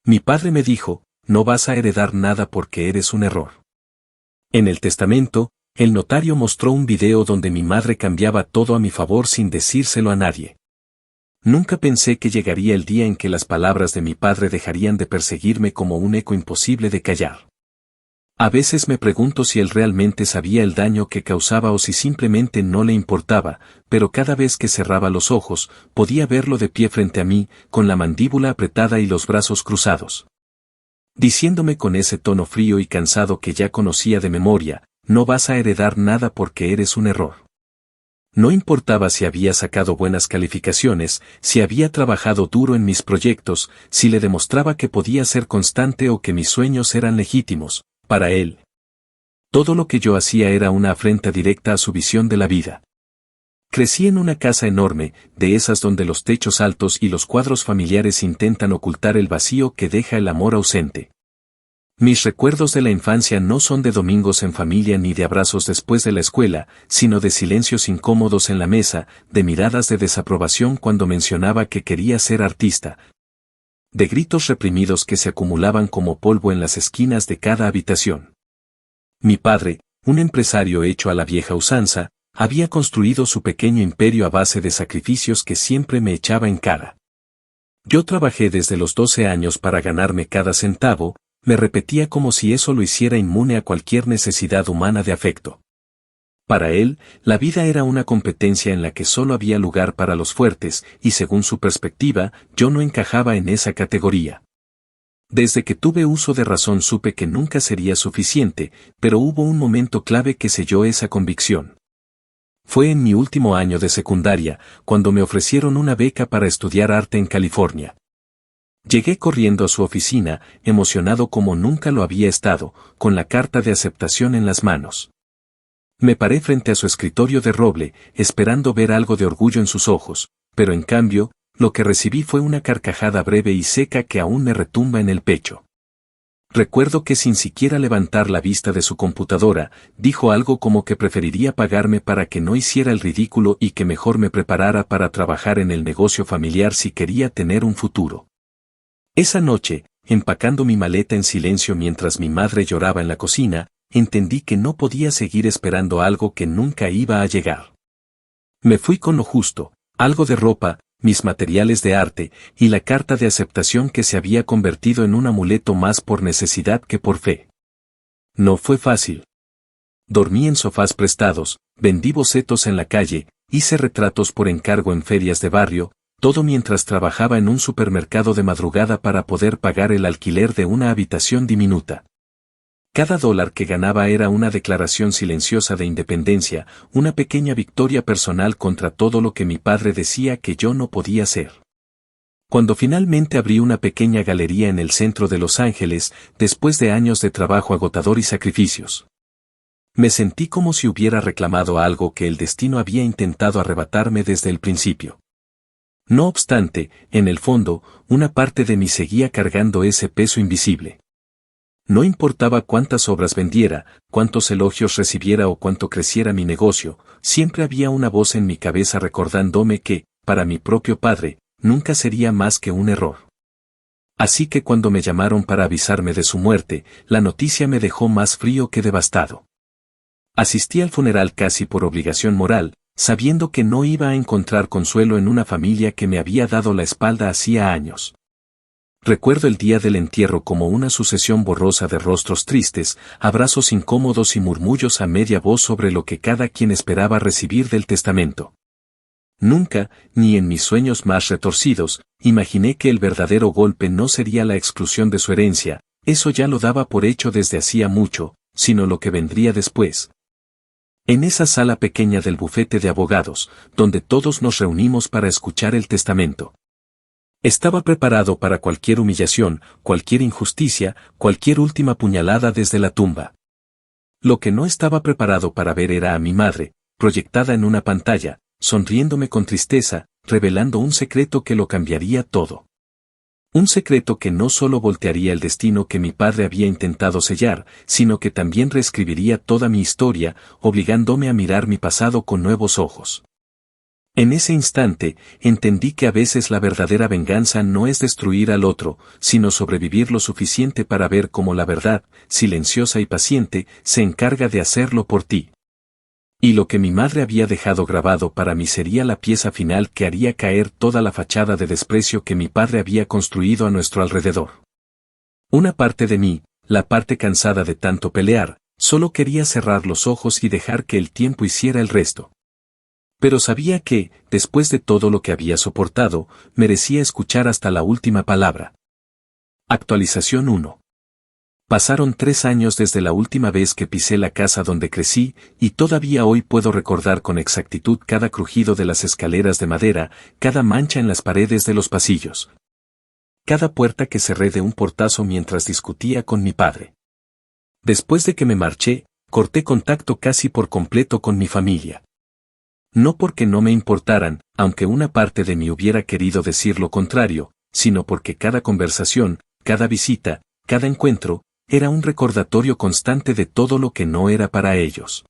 Mi padre me dijo, no vas a heredar nada porque eres un error. En el testamento, el notario mostró un video donde mi madre cambiaba todo a mi favor sin decírselo a nadie. Nunca pensé que llegaría el día en que las palabras de mi padre dejarían de perseguirme como un eco imposible de callar. A veces me pregunto si él realmente sabía el daño que causaba o si simplemente no le importaba, pero cada vez que cerraba los ojos, podía verlo de pie frente a mí, con la mandíbula apretada y los brazos cruzados. Diciéndome con ese tono frío y cansado que ya conocía de memoria, no vas a heredar nada porque eres un error. No importaba si había sacado buenas calificaciones, si había trabajado duro en mis proyectos, si le demostraba que podía ser constante o que mis sueños eran legítimos, para él. Todo lo que yo hacía era una afrenta directa a su visión de la vida. Crecí en una casa enorme, de esas donde los techos altos y los cuadros familiares intentan ocultar el vacío que deja el amor ausente. Mis recuerdos de la infancia no son de domingos en familia ni de abrazos después de la escuela, sino de silencios incómodos en la mesa, de miradas de desaprobación cuando mencionaba que quería ser artista, de gritos reprimidos que se acumulaban como polvo en las esquinas de cada habitación. Mi padre, un empresario hecho a la vieja usanza, había construido su pequeño imperio a base de sacrificios que siempre me echaba en cara. Yo trabajé desde los 12 años para ganarme cada centavo, me repetía como si eso lo hiciera inmune a cualquier necesidad humana de afecto. Para él, la vida era una competencia en la que solo había lugar para los fuertes, y según su perspectiva, yo no encajaba en esa categoría. Desde que tuve uso de razón supe que nunca sería suficiente, pero hubo un momento clave que selló esa convicción. Fue en mi último año de secundaria, cuando me ofrecieron una beca para estudiar arte en California. Llegué corriendo a su oficina, emocionado como nunca lo había estado, con la carta de aceptación en las manos. Me paré frente a su escritorio de roble, esperando ver algo de orgullo en sus ojos, pero en cambio, lo que recibí fue una carcajada breve y seca que aún me retumba en el pecho. Recuerdo que sin siquiera levantar la vista de su computadora, dijo algo como que preferiría pagarme para que no hiciera el ridículo y que mejor me preparara para trabajar en el negocio familiar si quería tener un futuro. Esa noche, empacando mi maleta en silencio mientras mi madre lloraba en la cocina, entendí que no podía seguir esperando algo que nunca iba a llegar. Me fui con lo justo, algo de ropa, mis materiales de arte, y la carta de aceptación que se había convertido en un amuleto más por necesidad que por fe. No fue fácil. Dormí en sofás prestados, vendí bocetos en la calle, hice retratos por encargo en ferias de barrio, todo mientras trabajaba en un supermercado de madrugada para poder pagar el alquiler de una habitación diminuta. Cada dólar que ganaba era una declaración silenciosa de independencia, una pequeña victoria personal contra todo lo que mi padre decía que yo no podía ser. Cuando finalmente abrí una pequeña galería en el centro de Los Ángeles, después de años de trabajo agotador y sacrificios, me sentí como si hubiera reclamado algo que el destino había intentado arrebatarme desde el principio. No obstante, en el fondo, una parte de mí seguía cargando ese peso invisible. No importaba cuántas obras vendiera, cuántos elogios recibiera o cuánto creciera mi negocio, siempre había una voz en mi cabeza recordándome que, para mi propio padre, nunca sería más que un error. Así que cuando me llamaron para avisarme de su muerte, la noticia me dejó más frío que devastado. Asistí al funeral casi por obligación moral, sabiendo que no iba a encontrar consuelo en una familia que me había dado la espalda hacía años. Recuerdo el día del entierro como una sucesión borrosa de rostros tristes, abrazos incómodos y murmullos a media voz sobre lo que cada quien esperaba recibir del testamento. Nunca, ni en mis sueños más retorcidos, imaginé que el verdadero golpe no sería la exclusión de su herencia, eso ya lo daba por hecho desde hacía mucho, sino lo que vendría después. En esa sala pequeña del bufete de abogados, donde todos nos reunimos para escuchar el testamento. Estaba preparado para cualquier humillación, cualquier injusticia, cualquier última puñalada desde la tumba. Lo que no estaba preparado para ver era a mi madre, proyectada en una pantalla, sonriéndome con tristeza, revelando un secreto que lo cambiaría todo. Un secreto que no solo voltearía el destino que mi padre había intentado sellar, sino que también reescribiría toda mi historia, obligándome a mirar mi pasado con nuevos ojos. En ese instante, entendí que a veces la verdadera venganza no es destruir al otro, sino sobrevivir lo suficiente para ver cómo la verdad, silenciosa y paciente, se encarga de hacerlo por ti. Y lo que mi madre había dejado grabado para mí sería la pieza final que haría caer toda la fachada de desprecio que mi padre había construido a nuestro alrededor. Una parte de mí, la parte cansada de tanto pelear, solo quería cerrar los ojos y dejar que el tiempo hiciera el resto. Pero sabía que, después de todo lo que había soportado, merecía escuchar hasta la última palabra. Actualización 1. Pasaron 3 años desde la última vez que pisé la casa donde crecí, y todavía hoy puedo recordar con exactitud cada crujido de las escaleras de madera, cada mancha en las paredes de los pasillos. Cada puerta que cerré de un portazo mientras discutía con mi padre. Después de que me marché, corté contacto casi por completo con mi familia. No porque no me importaran, aunque una parte de mí hubiera querido decir lo contrario, sino porque cada conversación, cada visita, cada encuentro, era un recordatorio constante de todo lo que no era para ellos.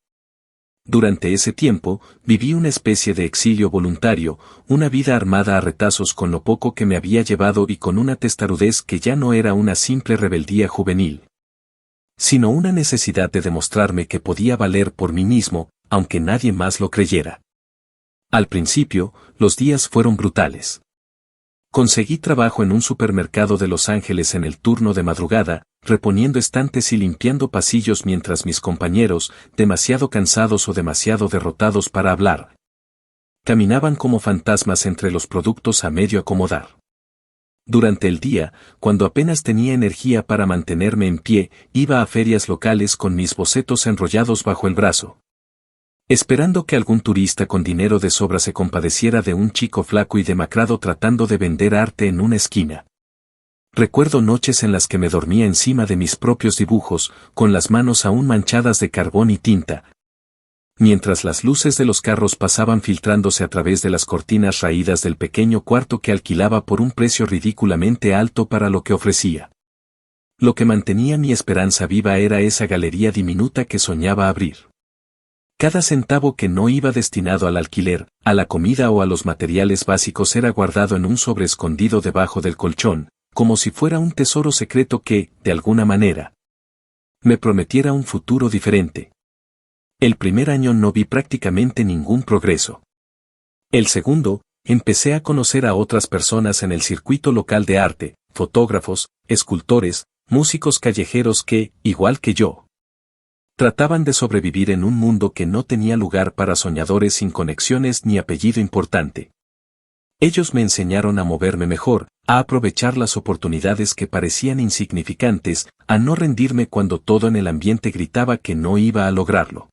Durante ese tiempo, viví una especie de exilio voluntario, una vida armada a retazos con lo poco que me había llevado y con una testarudez que ya no era una simple rebeldía juvenil, sino una necesidad de demostrarme que podía valer por mí mismo, aunque nadie más lo creyera. Al principio, los días fueron brutales. Conseguí trabajo en un supermercado de Los Ángeles en el turno de madrugada, reponiendo estantes y limpiando pasillos mientras mis compañeros, demasiado cansados o demasiado derrotados para hablar, caminaban como fantasmas entre los productos a medio acomodar. Durante el día, cuando apenas tenía energía para mantenerme en pie, iba a ferias locales con mis bocetos enrollados bajo el brazo, esperando que algún turista con dinero de sobra se compadeciera de un chico flaco y demacrado tratando de vender arte en una esquina. Recuerdo noches en las que me dormía encima de mis propios dibujos, con las manos aún manchadas de carbón y tinta, mientras las luces de los carros pasaban filtrándose a través de las cortinas raídas del pequeño cuarto que alquilaba por un precio ridículamente alto para lo que ofrecía. Lo que mantenía mi esperanza viva era esa galería diminuta que soñaba abrir. Cada centavo que no iba destinado al alquiler, a la comida o a los materiales básicos era guardado en un sobre escondido debajo del colchón, como si fuera un tesoro secreto que, de alguna manera, me prometiera un futuro diferente. El primer año no vi prácticamente ningún progreso. El segundo, empecé a conocer a otras personas en el circuito local de arte, fotógrafos, escultores, músicos callejeros que, igual que yo, trataban de sobrevivir en un mundo que no tenía lugar para soñadores sin conexiones ni apellido importante. Ellos me enseñaron a moverme mejor, a aprovechar las oportunidades que parecían insignificantes, a no rendirme cuando todo en el ambiente gritaba que no iba a lograrlo.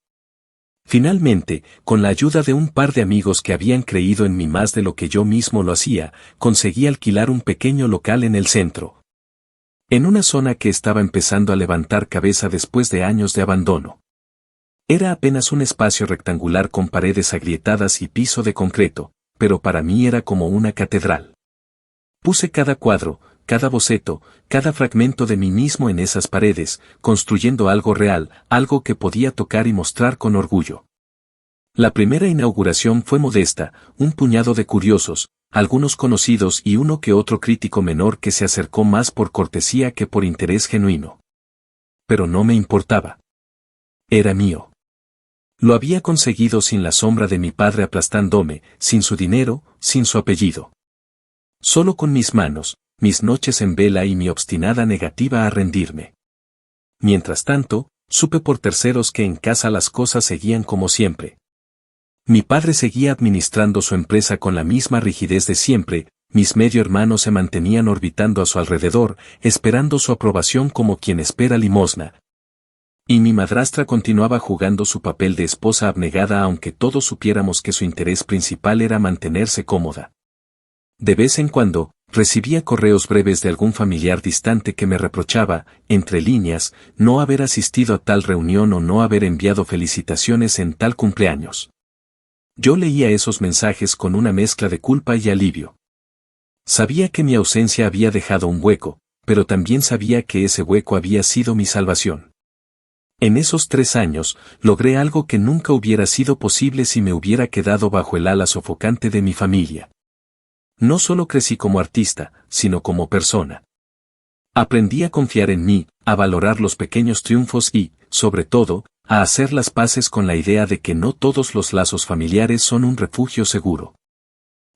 Finalmente, con la ayuda de un par de amigos que habían creído en mí más de lo que yo mismo lo hacía, conseguí alquilar un pequeño local en el centro, en una zona que estaba empezando a levantar cabeza después de años de abandono. Era apenas un espacio rectangular con paredes agrietadas y piso de concreto, pero para mí era como una catedral. Puse cada cuadro, cada boceto, cada fragmento de mí mismo en esas paredes, construyendo algo real, algo que podía tocar y mostrar con orgullo. La primera inauguración fue modesta, un puñado de curiosos, algunos conocidos y uno que otro crítico menor que se acercó más por cortesía que por interés genuino. Pero no me importaba. Era mío. Lo había conseguido sin la sombra de mi padre aplastándome, sin su dinero, sin su apellido. Solo con mis manos, mis noches en vela y mi obstinada negativa a rendirme. Mientras tanto, supe por terceros que en casa las cosas seguían como siempre. Mi padre seguía administrando su empresa con la misma rigidez de siempre, mis medio hermanos se mantenían orbitando a su alrededor, esperando su aprobación como quien espera limosna. Y mi madrastra continuaba jugando su papel de esposa abnegada aunque todos supiéramos que su interés principal era mantenerse cómoda. De vez en cuando, recibía correos breves de algún familiar distante que me reprochaba, entre líneas, no haber asistido a tal reunión o no haber enviado felicitaciones en tal cumpleaños. Yo leía esos mensajes con una mezcla de culpa y alivio. Sabía que mi ausencia había dejado un hueco, pero también sabía que ese hueco había sido mi salvación. En esos 3 años, logré algo que nunca hubiera sido posible si me hubiera quedado bajo el ala sofocante de mi familia. No solo crecí como artista, sino como persona. Aprendí a confiar en mí, a valorar los pequeños triunfos y, sobre todo, a hacer las paces con la idea de que no todos los lazos familiares son un refugio seguro.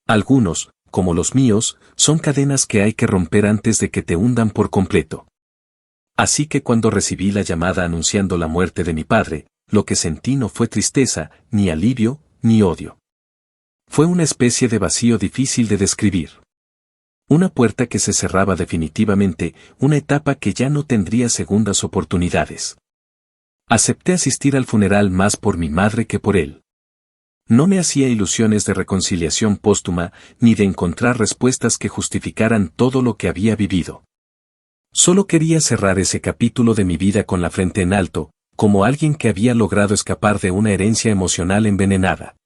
Algunos, como los míos, son cadenas que hay que romper antes de que te hundan por completo. Así que cuando recibí la llamada anunciando la muerte de mi padre, lo que sentí no fue tristeza, ni alivio, ni odio. Fue una especie de vacío difícil de describir. Una puerta que se cerraba definitivamente, una etapa que ya no tendría segundas oportunidades. Acepté asistir al funeral más por mi madre que por él. No me hacía ilusiones de reconciliación póstuma, ni de encontrar respuestas que justificaran todo lo que había vivido. Solo quería cerrar ese capítulo de mi vida con la frente en alto, como alguien que había logrado escapar de una herencia emocional envenenada.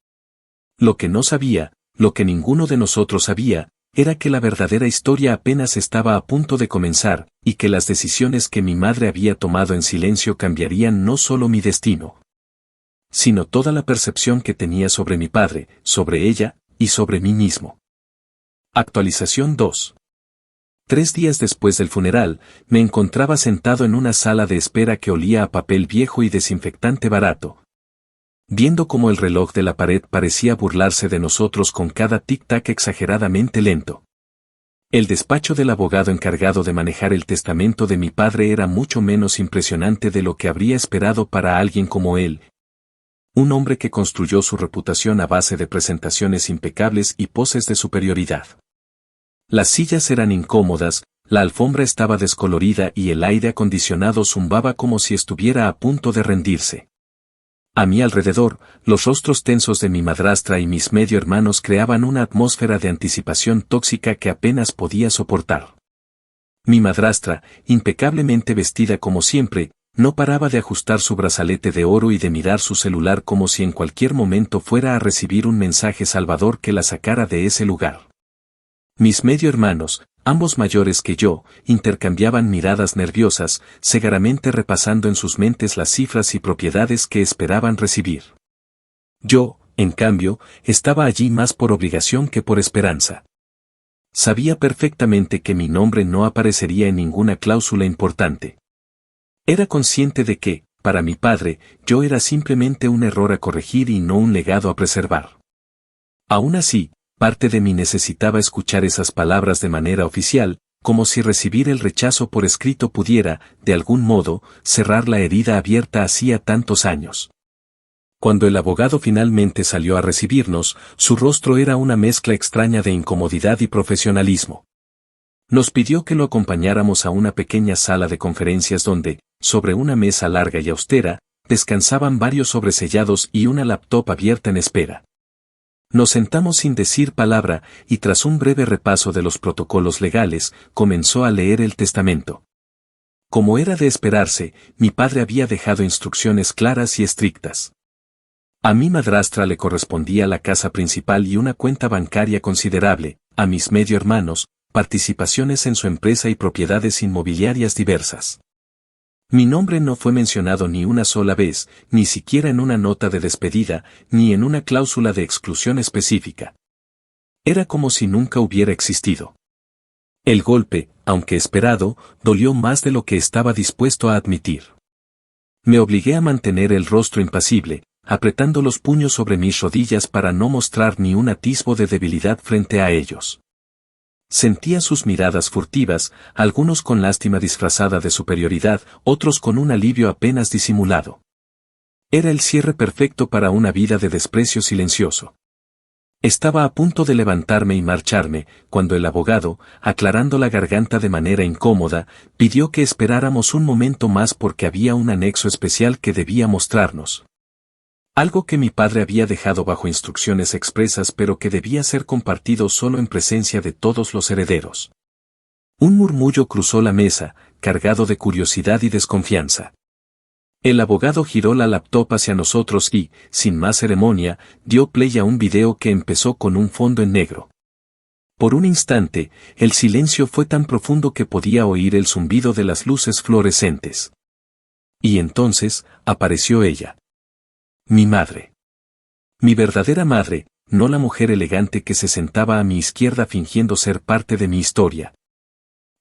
Lo que no sabía, lo que ninguno de nosotros sabía, era que la verdadera historia apenas estaba a punto de comenzar, y que las decisiones que mi madre había tomado en silencio cambiarían no solo mi destino, sino toda la percepción que tenía sobre mi padre, sobre ella, y sobre mí mismo. Actualización 2. 3 días después del funeral, me encontraba sentado en una sala de espera que olía a papel viejo y desinfectante barato, viendo cómo el reloj de la pared parecía burlarse de nosotros con cada tic-tac exageradamente lento. El despacho del abogado encargado de manejar el testamento de mi padre era mucho menos impresionante de lo que habría esperado para alguien como él, un hombre que construyó su reputación a base de presentaciones impecables y poses de superioridad. Las sillas eran incómodas, la alfombra estaba descolorida y el aire acondicionado zumbaba como si estuviera a punto de rendirse. A mi alrededor, los rostros tensos de mi madrastra y mis medio hermanos creaban una atmósfera de anticipación tóxica que apenas podía soportar. Mi madrastra, impecablemente vestida como siempre, no paraba de ajustar su brazalete de oro y de mirar su celular como si en cualquier momento fuera a recibir un mensaje salvador que la sacara de ese lugar. Mis medio hermanos, ambos mayores que yo, intercambiaban miradas nerviosas, cegaramente repasando en sus mentes las cifras y propiedades que esperaban recibir. Yo, en cambio, estaba allí más por obligación que por esperanza. Sabía perfectamente que mi nombre no aparecería en ninguna cláusula importante. Era consciente de que, para mi padre, yo era simplemente un error a corregir y no un legado a preservar. Aún así, parte de mí necesitaba escuchar esas palabras de manera oficial, como si recibir el rechazo por escrito pudiera, de algún modo, cerrar la herida abierta hacía tantos años. Cuando el abogado finalmente salió a recibirnos, su rostro era una mezcla extraña de incomodidad y profesionalismo. Nos pidió que lo acompañáramos a una pequeña sala de conferencias donde, sobre una mesa larga y austera, descansaban varios sobresellados y una laptop abierta en espera. Nos sentamos sin decir palabra, y tras un breve repaso de los protocolos legales, comenzó a leer el testamento. Como era de esperarse, mi padre había dejado instrucciones claras y estrictas. A mi madrastra le correspondía la casa principal y una cuenta bancaria considerable, a mis medio hermanos, participaciones en su empresa y propiedades inmobiliarias diversas. Mi nombre no fue mencionado ni una sola vez, ni siquiera en una nota de despedida, ni en una cláusula de exclusión específica. Era como si nunca hubiera existido. El golpe, aunque esperado, dolió más de lo que estaba dispuesto a admitir. Me obligué a mantener el rostro impasible, apretando los puños sobre mis rodillas para no mostrar ni un atisbo de debilidad frente a ellos. Sentía sus miradas furtivas, algunos con lástima disfrazada de superioridad, otros con un alivio apenas disimulado. Era el cierre perfecto para una vida de desprecio silencioso. Estaba a punto de levantarme y marcharme, cuando el abogado, aclarando la garganta de manera incómoda, pidió que esperáramos un momento más porque había un anexo especial que debía mostrarnos. Algo que mi padre había dejado bajo instrucciones expresas pero que debía ser compartido solo en presencia de todos los herederos. Un murmullo cruzó la mesa, cargado de curiosidad y desconfianza. El abogado giró la laptop hacia nosotros y, sin más ceremonia, dio play a un video que empezó con un fondo en negro. Por un instante, el silencio fue tan profundo que podía oír el zumbido de las luces fluorescentes. Y entonces, apareció ella. Mi madre. Mi verdadera madre, no la mujer elegante que se sentaba a mi izquierda fingiendo ser parte de mi historia,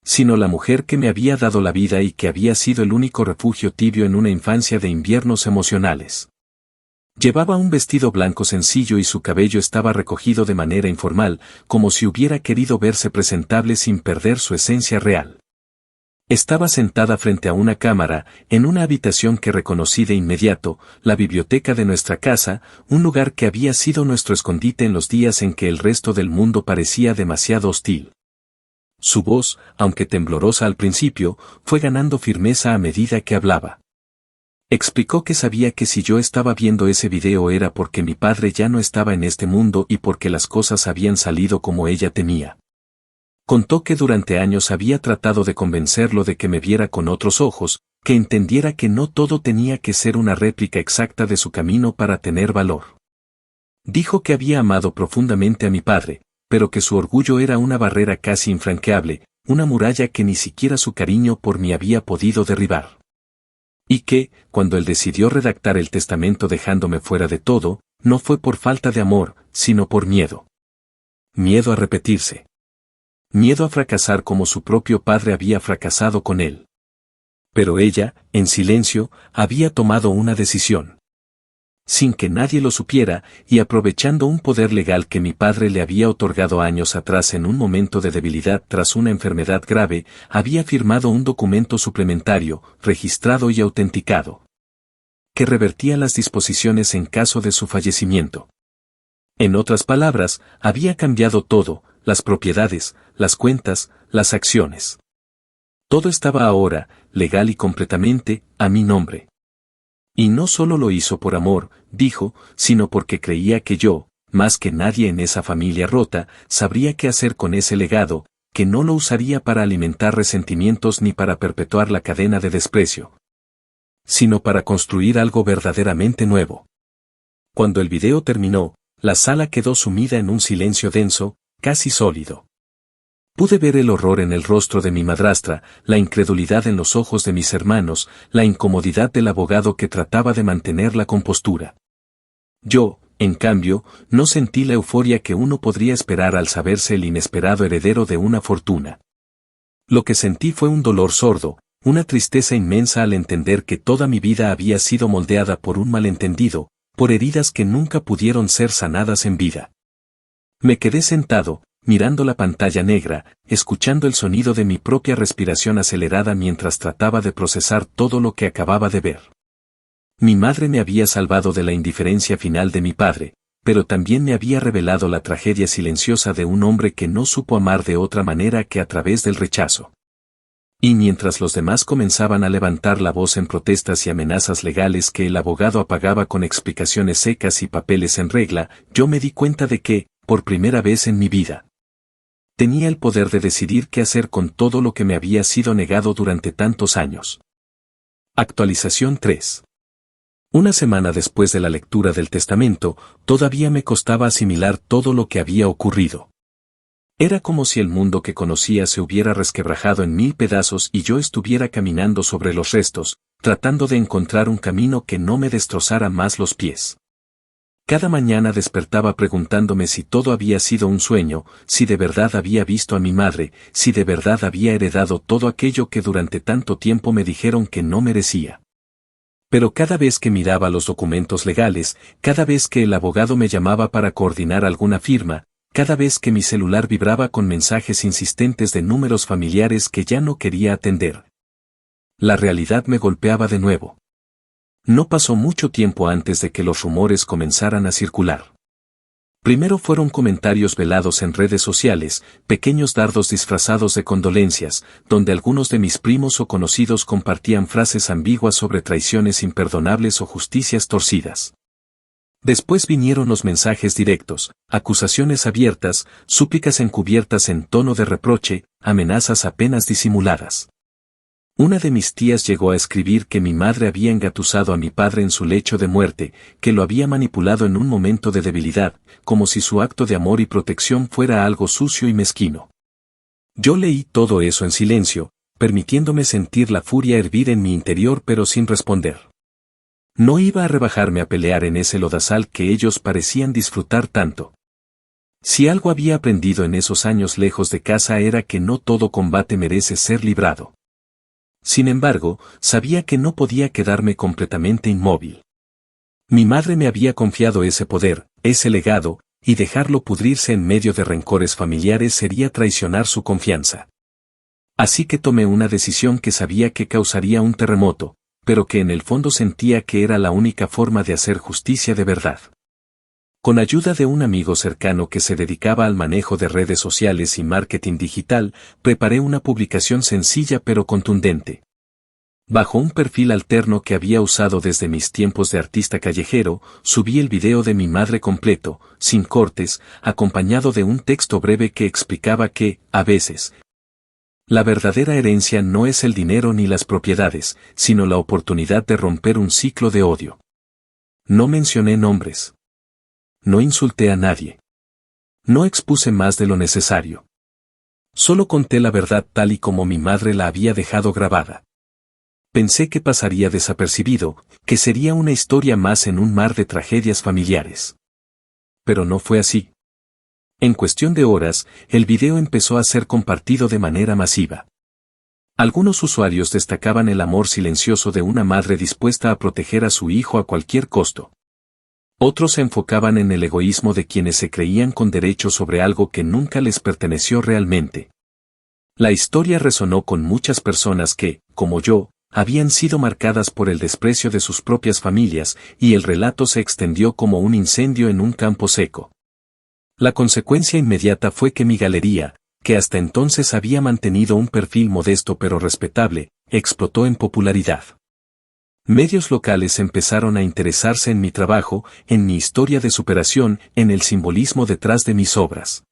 sino la mujer que me había dado la vida y que había sido el único refugio tibio en una infancia de inviernos emocionales. Llevaba un vestido blanco sencillo y su cabello estaba recogido de manera informal, como si hubiera querido verse presentable sin perder su esencia real. Estaba sentada frente a una cámara, en una habitación que reconocí de inmediato, la biblioteca de nuestra casa, un lugar que había sido nuestro escondite en los días en que el resto del mundo parecía demasiado hostil. Su voz, aunque temblorosa al principio, fue ganando firmeza a medida que hablaba. Explicó que sabía que si yo estaba viendo ese video era porque mi padre ya no estaba en este mundo y porque las cosas habían salido como ella temía. Contó que durante años había tratado de convencerlo de que me viera con otros ojos, que entendiera que no todo tenía que ser una réplica exacta de su camino para tener valor. Dijo que había amado profundamente a mi padre, pero que su orgullo era una barrera casi infranqueable, una muralla que ni siquiera su cariño por mí había podido derribar. Y que, cuando él decidió redactar el testamento dejándome fuera de todo, no fue por falta de amor, sino por miedo. Miedo a repetirse. Miedo a fracasar como su propio padre había fracasado con él. Pero ella, en silencio, había tomado una decisión. Sin que nadie lo supiera, y aprovechando un poder legal que mi padre le había otorgado años atrás en un momento de debilidad tras una enfermedad grave, había firmado un documento suplementario, registrado y autenticado, que revertía las disposiciones en caso de su fallecimiento. En otras palabras, había cambiado todo, las propiedades, las cuentas, las acciones. Todo estaba ahora, legal y completamente, a mi nombre. Y no solo lo hizo por amor, dijo, sino porque creía que yo, más que nadie en esa familia rota, sabría qué hacer con ese legado, que no lo usaría para alimentar resentimientos ni para perpetuar la cadena de desprecio, sino para construir algo verdaderamente nuevo. Cuando el video terminó, la sala quedó sumida en un silencio denso, casi sólido. Pude ver el horror en el rostro de mi madrastra, la incredulidad en los ojos de mis hermanos, la incomodidad del abogado que trataba de mantener la compostura. Yo, en cambio, no sentí la euforia que uno podría esperar al saberse el inesperado heredero de una fortuna. Lo que sentí fue un dolor sordo, una tristeza inmensa al entender que toda mi vida había sido moldeada por un malentendido, por heridas que nunca pudieron ser sanadas en vida. Me quedé sentado, mirando la pantalla negra, escuchando el sonido de mi propia respiración acelerada mientras trataba de procesar todo lo que acababa de ver. Mi madre me había salvado de la indiferencia final de mi padre, pero también me había revelado la tragedia silenciosa de un hombre que no supo amar de otra manera que a través del rechazo. Y mientras los demás comenzaban a levantar la voz en protestas y amenazas legales que el abogado apagaba con explicaciones secas y papeles en regla, yo me di cuenta de que, por primera vez en mi vida, tenía el poder de decidir qué hacer con todo lo que me había sido negado durante tantos años. Actualización 3. Una semana después de la lectura del testamento, todavía me costaba asimilar todo lo que había ocurrido. Era como si el mundo que conocía se hubiera resquebrajado en 1000 pedazos y yo estuviera caminando sobre los restos, tratando de encontrar un camino que no me destrozara más los pies. Cada mañana despertaba preguntándome si todo había sido un sueño, si de verdad había visto a mi madre, si de verdad había heredado todo aquello que durante tanto tiempo me dijeron que no merecía. Pero cada vez que miraba los documentos legales, cada vez que el abogado me llamaba para coordinar alguna firma, cada vez que mi celular vibraba con mensajes insistentes de números familiares que ya no quería atender, la realidad me golpeaba de nuevo. No pasó mucho tiempo antes de que los rumores comenzaran a circular. Primero fueron comentarios velados en redes sociales, pequeños dardos disfrazados de condolencias, donde algunos de mis primos o conocidos compartían frases ambiguas sobre traiciones imperdonables o justicias torcidas. Después vinieron los mensajes directos, acusaciones abiertas, súplicas encubiertas en tono de reproche, amenazas apenas disimuladas. Una de mis tías llegó a escribir que mi madre había engatusado a mi padre en su lecho de muerte, que lo había manipulado en un momento de debilidad, como si su acto de amor y protección fuera algo sucio y mezquino. Yo leí todo eso en silencio, permitiéndome sentir la furia hervir en mi interior pero sin responder. No iba a rebajarme a pelear en ese lodazal que ellos parecían disfrutar tanto. Si algo había aprendido en esos años lejos de casa era que no todo combate merece ser librado. Sin embargo, sabía que no podía quedarme completamente inmóvil. Mi madre me había confiado ese poder, ese legado, y dejarlo pudrirse en medio de rencores familiares sería traicionar su confianza. Así que tomé una decisión que sabía que causaría un terremoto, pero que en el fondo sentía que era la única forma de hacer justicia de verdad. Con ayuda de un amigo cercano que se dedicaba al manejo de redes sociales y marketing digital, preparé una publicación sencilla pero contundente. Bajo un perfil alterno que había usado desde mis tiempos de artista callejero, subí el video de mi madre completo, sin cortes, acompañado de un texto breve que explicaba que, a veces, la verdadera herencia no es el dinero ni las propiedades, sino la oportunidad de romper un ciclo de odio. No mencioné nombres. No insulté a nadie. No expuse más de lo necesario. Solo conté la verdad tal y como mi madre la había dejado grabada. Pensé que pasaría desapercibido, que sería una historia más en un mar de tragedias familiares. Pero no fue así. En cuestión de horas, el video empezó a ser compartido de manera masiva. Algunos usuarios destacaban el amor silencioso de una madre dispuesta a proteger a su hijo a cualquier costo. Otros se enfocaban en el egoísmo de quienes se creían con derecho sobre algo que nunca les perteneció realmente. La historia resonó con muchas personas que, como yo, habían sido marcadas por el desprecio de sus propias familias, y el relato se extendió como un incendio en un campo seco. La consecuencia inmediata fue que mi galería, que hasta entonces había mantenido un perfil modesto pero respetable, explotó en popularidad. Medios locales empezaron a interesarse en mi trabajo, en mi historia de superación, en el simbolismo detrás de mis obras.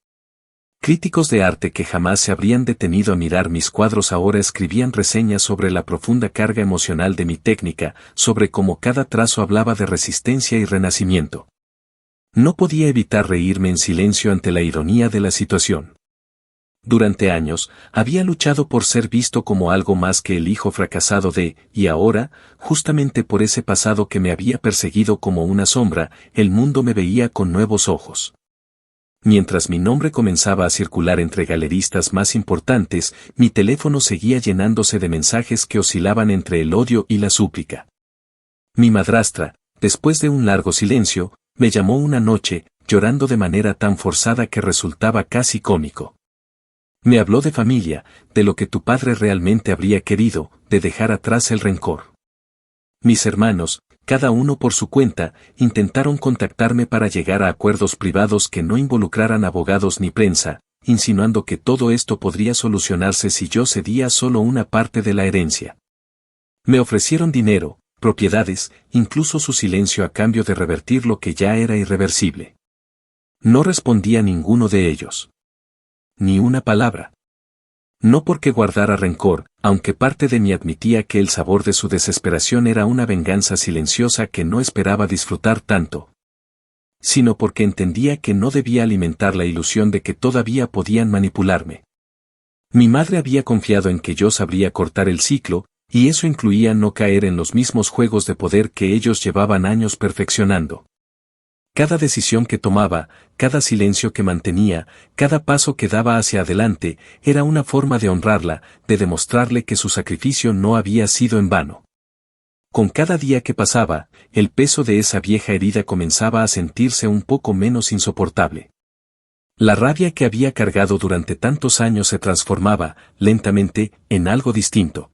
Críticos de arte que jamás se habrían detenido a mirar mis cuadros ahora escribían reseñas sobre la profunda carga emocional de mi técnica, sobre cómo cada trazo hablaba de resistencia y renacimiento. No podía evitar reírme en silencio ante la ironía de la situación. Durante años, había luchado por ser visto como algo más que el hijo fracasado de, y ahora, justamente por ese pasado que me había perseguido como una sombra, el mundo me veía con nuevos ojos. Mientras mi nombre comenzaba a circular entre galeristas más importantes, mi teléfono seguía llenándose de mensajes que oscilaban entre el odio y la súplica. Mi madrastra, después de un largo silencio, me llamó una noche, llorando de manera tan forzada que resultaba casi cómico. Me habló de familia, de lo que tu padre realmente habría querido, de dejar atrás el rencor. Mis hermanos, cada uno por su cuenta, intentaron contactarme para llegar a acuerdos privados que no involucraran abogados ni prensa, insinuando que todo esto podría solucionarse si yo cedía solo una parte de la herencia. Me ofrecieron dinero, propiedades, incluso su silencio a cambio de revertir lo que ya era irreversible. No respondí a ninguno de ellos. Ni una palabra. No porque guardara rencor, aunque parte de mí admitía que el sabor de su desesperación era una venganza silenciosa que no esperaba disfrutar tanto, sino porque entendía que no debía alimentar la ilusión de que todavía podían manipularme. Mi madre había confiado en que yo sabría cortar el ciclo, y eso incluía no caer en los mismos juegos de poder que ellos llevaban años perfeccionando. Cada decisión que tomaba, cada silencio que mantenía, cada paso que daba hacia adelante, era una forma de honrarla, de demostrarle que su sacrificio no había sido en vano. Con cada día que pasaba, el peso de esa vieja herida comenzaba a sentirse un poco menos insoportable. La rabia que había cargado durante tantos años se transformaba, lentamente, en algo distinto.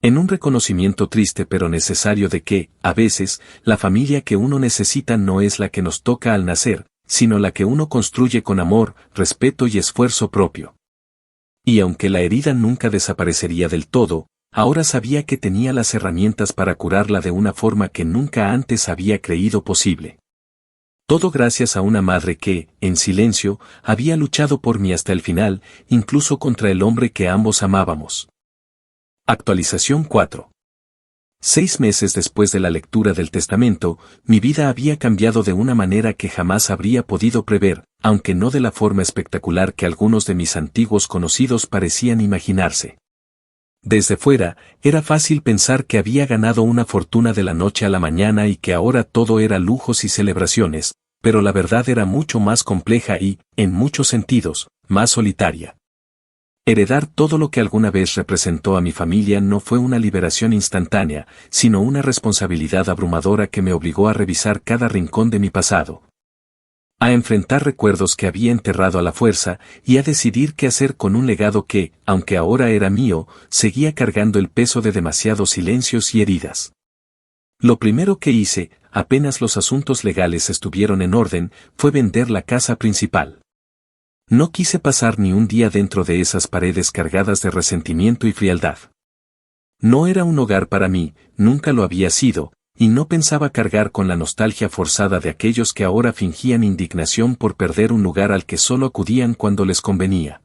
En un reconocimiento triste pero necesario de que, a veces, la familia que uno necesita no es la que nos toca al nacer, sino la que uno construye con amor, respeto y esfuerzo propio. Y aunque la herida nunca desaparecería del todo, ahora sabía que tenía las herramientas para curarla de una forma que nunca antes había creído posible. Todo gracias a una madre que, en silencio, había luchado por mí hasta el final, incluso contra el hombre que ambos amábamos. Actualización 4. 6 meses después de la lectura del testamento, mi vida había cambiado de una manera que jamás habría podido prever, aunque no de la forma espectacular que algunos de mis antiguos conocidos parecían imaginarse. Desde fuera, era fácil pensar que había ganado una fortuna de la noche a la mañana y que ahora todo era lujos y celebraciones, pero la verdad era mucho más compleja y, en muchos sentidos, más solitaria. Heredar todo lo que alguna vez representó a mi familia no fue una liberación instantánea, sino una responsabilidad abrumadora que me obligó a revisar cada rincón de mi pasado, a enfrentar recuerdos que había enterrado a la fuerza y a decidir qué hacer con un legado que, aunque ahora era mío, seguía cargando el peso de demasiados silencios y heridas. Lo primero que hice, apenas los asuntos legales estuvieron en orden, fue vender la casa principal. No quise pasar ni un día dentro de esas paredes cargadas de resentimiento y frialdad. No era un hogar para mí, nunca lo había sido, y no pensaba cargar con la nostalgia forzada de aquellos que ahora fingían indignación por perder un lugar al que solo acudían cuando les convenía.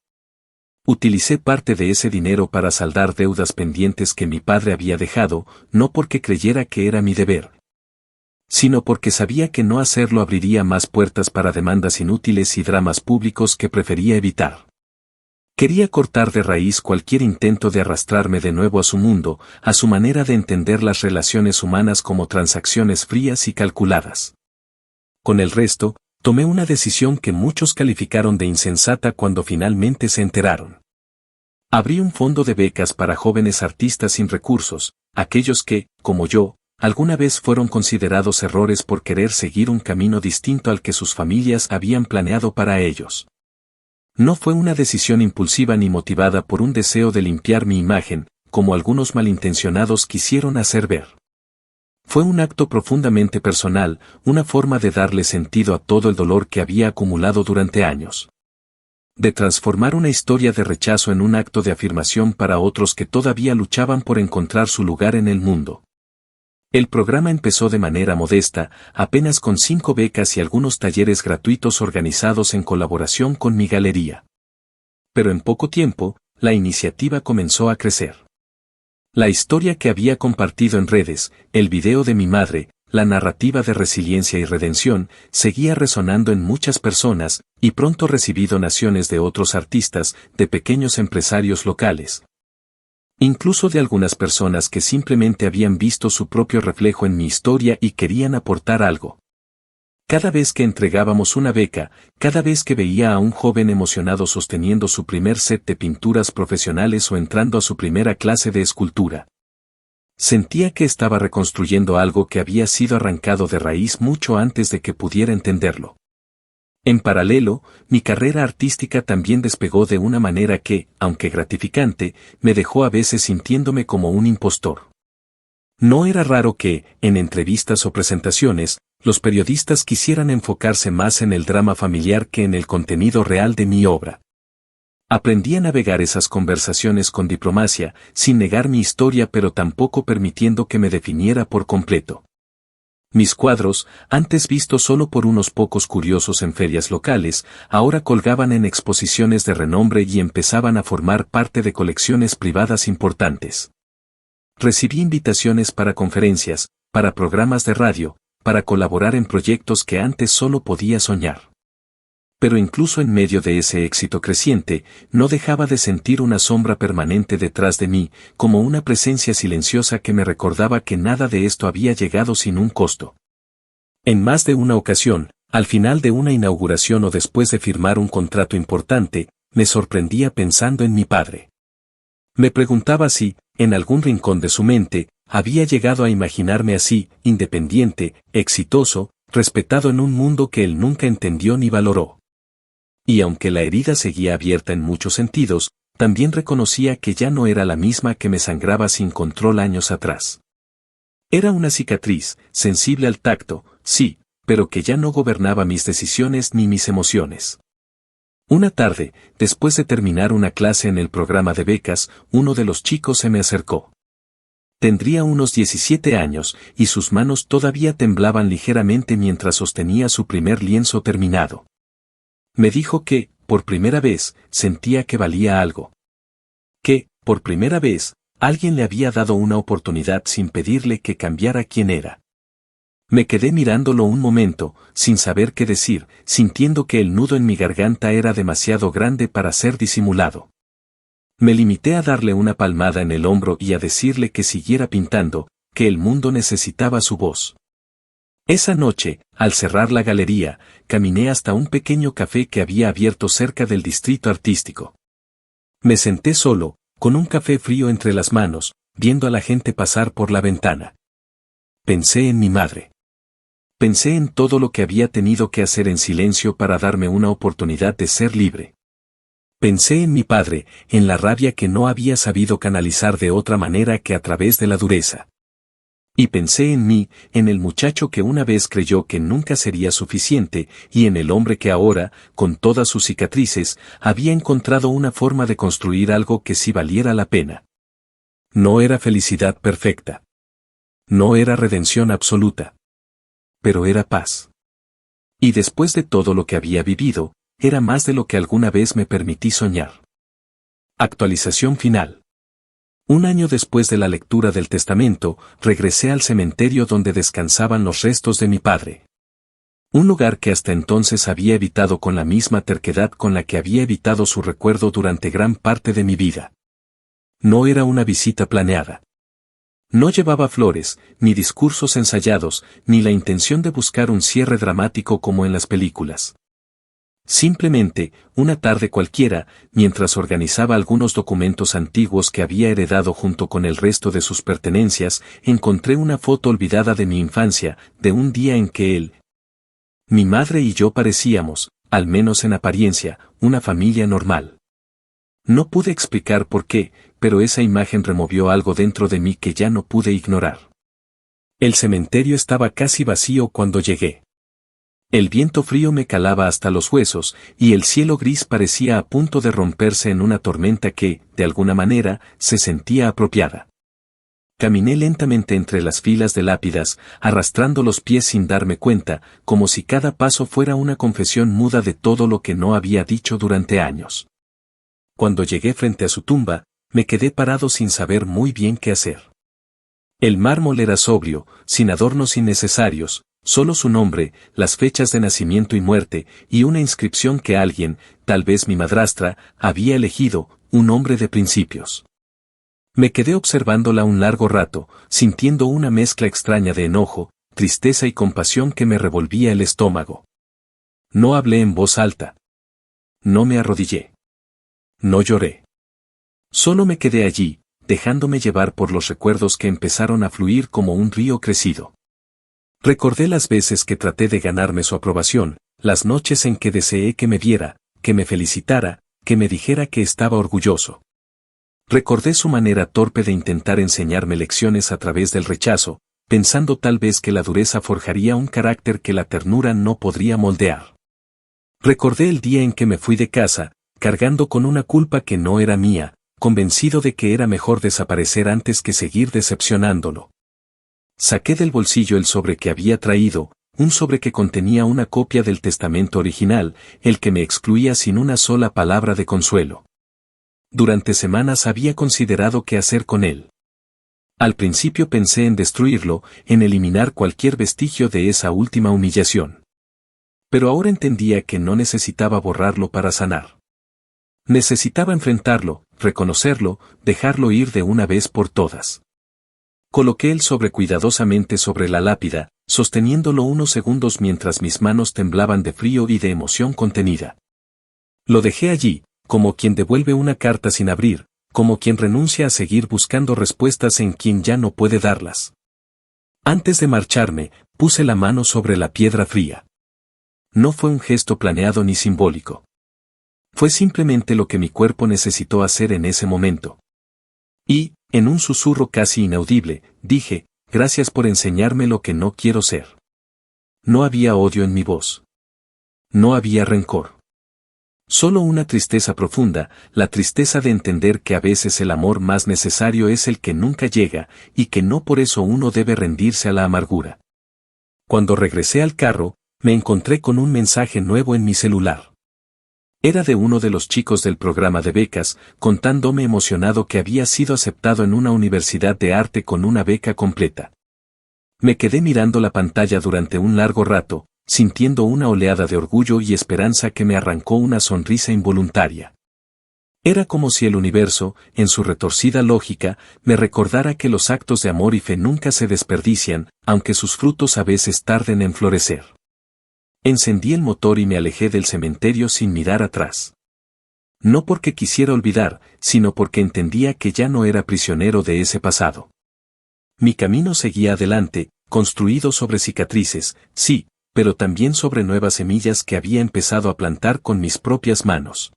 Utilicé parte de ese dinero para saldar deudas pendientes que mi padre había dejado, no porque creyera que era mi deber, sino porque sabía que no hacerlo abriría más puertas para demandas inútiles y dramas públicos que prefería evitar. Quería cortar de raíz cualquier intento de arrastrarme de nuevo a su mundo, a su manera de entender las relaciones humanas como transacciones frías y calculadas. Con el resto, tomé una decisión que muchos calificaron de insensata cuando finalmente se enteraron. Abrí un fondo de becas para jóvenes artistas sin recursos, aquellos que, como yo, alguna vez fueron considerados errores por querer seguir un camino distinto al que sus familias habían planeado para ellos. No fue una decisión impulsiva ni motivada por un deseo de limpiar mi imagen, como algunos malintencionados quisieron hacer ver. Fue un acto profundamente personal, una forma de darle sentido a todo el dolor que había acumulado durante años. De transformar una historia de rechazo en un acto de afirmación para otros que todavía luchaban por encontrar su lugar en el mundo. El programa empezó de manera modesta, apenas con 5 becas y algunos talleres gratuitos organizados en colaboración con mi galería. Pero en poco tiempo, la iniciativa comenzó a crecer. La historia que había compartido en redes, el video de mi madre, la narrativa de resiliencia y redención, seguía resonando en muchas personas, y pronto recibí donaciones de otros artistas, de pequeños empresarios locales. Incluso de algunas personas que simplemente habían visto su propio reflejo en mi historia y querían aportar algo. Cada vez que entregábamos una beca, cada vez que veía a un joven emocionado sosteniendo su primer set de pinturas profesionales o entrando a su primera clase de escultura, sentía que estaba reconstruyendo algo que había sido arrancado de raíz mucho antes de que pudiera entenderlo. En paralelo, mi carrera artística también despegó de una manera que, aunque gratificante, me dejó a veces sintiéndome como un impostor. No era raro que, en entrevistas o presentaciones, los periodistas quisieran enfocarse más en el drama familiar que en el contenido real de mi obra. Aprendí a navegar esas conversaciones con diplomacia, sin negar mi historia pero tampoco permitiendo que me definiera por completo. Mis cuadros, antes vistos solo por unos pocos curiosos en ferias locales, ahora colgaban en exposiciones de renombre y empezaban a formar parte de colecciones privadas importantes. Recibí invitaciones para conferencias, para programas de radio, para colaborar en proyectos que antes solo podía soñar. Pero incluso en medio de ese éxito creciente, no dejaba de sentir una sombra permanente detrás de mí, como una presencia silenciosa que me recordaba que nada de esto había llegado sin un costo. En más de una ocasión, al final de una inauguración o después de firmar un contrato importante, me sorprendía pensando en mi padre. Me preguntaba si, en algún rincón de su mente, había llegado a imaginarme así, independiente, exitoso, respetado en un mundo que él nunca entendió ni valoró. Y aunque la herida seguía abierta en muchos sentidos, también reconocía que ya no era la misma que me sangraba sin control años atrás. Era una cicatriz, sensible al tacto, sí, pero que ya no gobernaba mis decisiones ni mis emociones. Una tarde, después de terminar una clase en el programa de becas, uno de los chicos se me acercó. Tendría unos 17 años, y sus manos todavía temblaban ligeramente mientras sostenía su primer lienzo terminado. Me dijo que, por primera vez, sentía que valía algo. Que, por primera vez, alguien le había dado una oportunidad sin pedirle que cambiara quién era. Me quedé mirándolo un momento, sin saber qué decir, sintiendo que el nudo en mi garganta era demasiado grande para ser disimulado. Me limité a darle una palmada en el hombro y a decirle que siguiera pintando, que el mundo necesitaba su voz. Esa noche, al cerrar la galería, caminé hasta un pequeño café que había abierto cerca del distrito artístico. Me senté solo, con un café frío entre las manos, viendo a la gente pasar por la ventana. Pensé en mi madre. Pensé en todo lo que había tenido que hacer en silencio para darme una oportunidad de ser libre. Pensé en mi padre, en la rabia que no había sabido canalizar de otra manera que a través de la dureza. Y pensé en mí, en el muchacho que una vez creyó que nunca sería suficiente, y en el hombre que ahora, con todas sus cicatrices, había encontrado una forma de construir algo que sí valiera la pena. No era felicidad perfecta. No era redención absoluta. Pero era paz. Y después de todo lo que había vivido, era más de lo que alguna vez me permití soñar. Actualización final. Un año después de la lectura del testamento, regresé al cementerio donde descansaban los restos de mi padre. Un lugar que hasta entonces había evitado con la misma terquedad con la que había evitado su recuerdo durante gran parte de mi vida. No era una visita planeada. No llevaba flores, ni discursos ensayados, ni la intención de buscar un cierre dramático como en las películas. Simplemente, una tarde cualquiera, mientras organizaba algunos documentos antiguos que había heredado junto con el resto de sus pertenencias, encontré una foto olvidada de mi infancia, de un día en que él, mi madre y yo parecíamos, al menos en apariencia, una familia normal. No pude explicar por qué, pero esa imagen removió algo dentro de mí que ya no pude ignorar. El cementerio estaba casi vacío cuando llegué. El viento frío me calaba hasta los huesos, y el cielo gris parecía a punto de romperse en una tormenta que, de alguna manera, se sentía apropiada. Caminé lentamente entre las filas de lápidas, arrastrando los pies sin darme cuenta, como si cada paso fuera una confesión muda de todo lo que no había dicho durante años. Cuando llegué frente a su tumba, me quedé parado sin saber muy bien qué hacer. El mármol era sobrio, sin adornos innecesarios, solo su nombre, las fechas de nacimiento y muerte, y una inscripción que alguien, tal vez mi madrastra, había elegido, un hombre de principios. Me quedé observándola un largo rato, sintiendo una mezcla extraña de enojo, tristeza y compasión que me revolvía el estómago. No hablé en voz alta. No me arrodillé. No lloré. Solo me quedé allí, dejándome llevar por los recuerdos que empezaron a fluir como un río crecido. Recordé las veces que traté de ganarme su aprobación, las noches en que deseé que me viera, que me felicitara, que me dijera que estaba orgulloso. Recordé su manera torpe de intentar enseñarme lecciones a través del rechazo, pensando tal vez que la dureza forjaría un carácter que la ternura no podría moldear. Recordé el día en que me fui de casa, cargando con una culpa que no era mía, convencido de que era mejor desaparecer antes que seguir decepcionándolo. Saqué del bolsillo el sobre que había traído, un sobre que contenía una copia del testamento original, el que me excluía sin una sola palabra de consuelo. Durante semanas había considerado qué hacer con él. Al principio pensé en destruirlo, en eliminar cualquier vestigio de esa última humillación. Pero ahora entendía que no necesitaba borrarlo para sanar. Necesitaba enfrentarlo, reconocerlo, dejarlo ir de una vez por todas. Coloqué el sobre cuidadosamente sobre la lápida, sosteniéndolo unos segundos mientras mis manos temblaban de frío y de emoción contenida. Lo dejé allí, como quien devuelve una carta sin abrir, como quien renuncia a seguir buscando respuestas en quien ya no puede darlas. Antes de marcharme, puse la mano sobre la piedra fría. No fue un gesto planeado ni simbólico. Fue simplemente lo que mi cuerpo necesitó hacer en ese momento. Y, en un susurro casi inaudible, dije, gracias por enseñarme lo que no quiero ser. No había odio en mi voz. No había rencor. Solo una tristeza profunda, la tristeza de entender que a veces el amor más necesario es el que nunca llega, y que no por eso uno debe rendirse a la amargura. Cuando regresé al carro, me encontré con un mensaje nuevo en mi celular. Era de uno de los chicos del programa de becas, contándome emocionado que había sido aceptado en una universidad de arte con una beca completa. Me quedé mirando la pantalla durante un largo rato, sintiendo una oleada de orgullo y esperanza que me arrancó una sonrisa involuntaria. Era como si el universo, en su retorcida lógica, me recordara que los actos de amor y fe nunca se desperdician, aunque sus frutos a veces tarden en florecer. Encendí el motor y me alejé del cementerio sin mirar atrás. No porque quisiera olvidar, sino porque entendía que ya no era prisionero de ese pasado. Mi camino seguía adelante, construido sobre cicatrices, sí, pero también sobre nuevas semillas que había empezado a plantar con mis propias manos.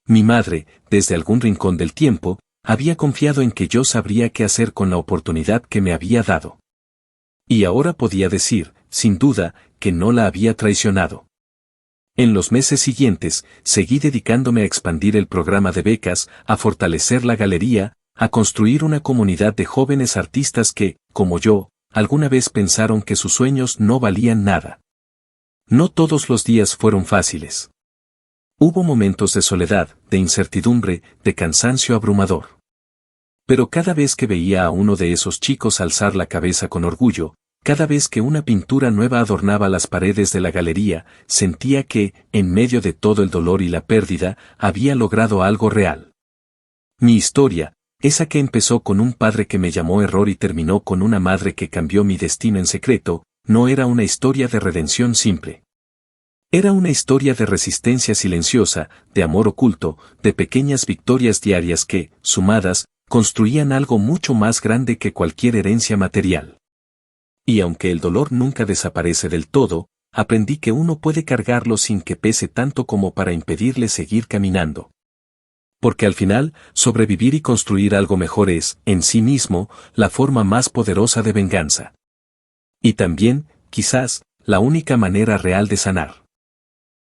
Mi madre, desde algún rincón del tiempo, había confiado en que yo sabría qué hacer con la oportunidad que me había dado. Y ahora podía decir, sin duda, que no la había traicionado. En los meses siguientes, seguí dedicándome a expandir el programa de becas, a fortalecer la galería, a construir una comunidad de jóvenes artistas que, como yo, alguna vez pensaron que sus sueños no valían nada. No todos los días fueron fáciles. Hubo momentos de soledad, de incertidumbre, de cansancio abrumador. Pero cada vez que veía a uno de esos chicos alzar la cabeza con orgullo, cada vez que una pintura nueva adornaba las paredes de la galería, sentía que, en medio de todo el dolor y la pérdida, había logrado algo real. Mi historia, esa que empezó con un padre que me llamó error y terminó con una madre que cambió mi destino en secreto, no era una historia de redención simple. Era una historia de resistencia silenciosa, de amor oculto, de pequeñas victorias diarias que, sumadas, construían algo mucho más grande que cualquier herencia material. Y aunque el dolor nunca desaparece del todo, aprendí que uno puede cargarlo sin que pese tanto como para impedirle seguir caminando. Porque al final, sobrevivir y construir algo mejor es, en sí mismo, la forma más poderosa de venganza. Y también, quizás, la única manera real de sanar.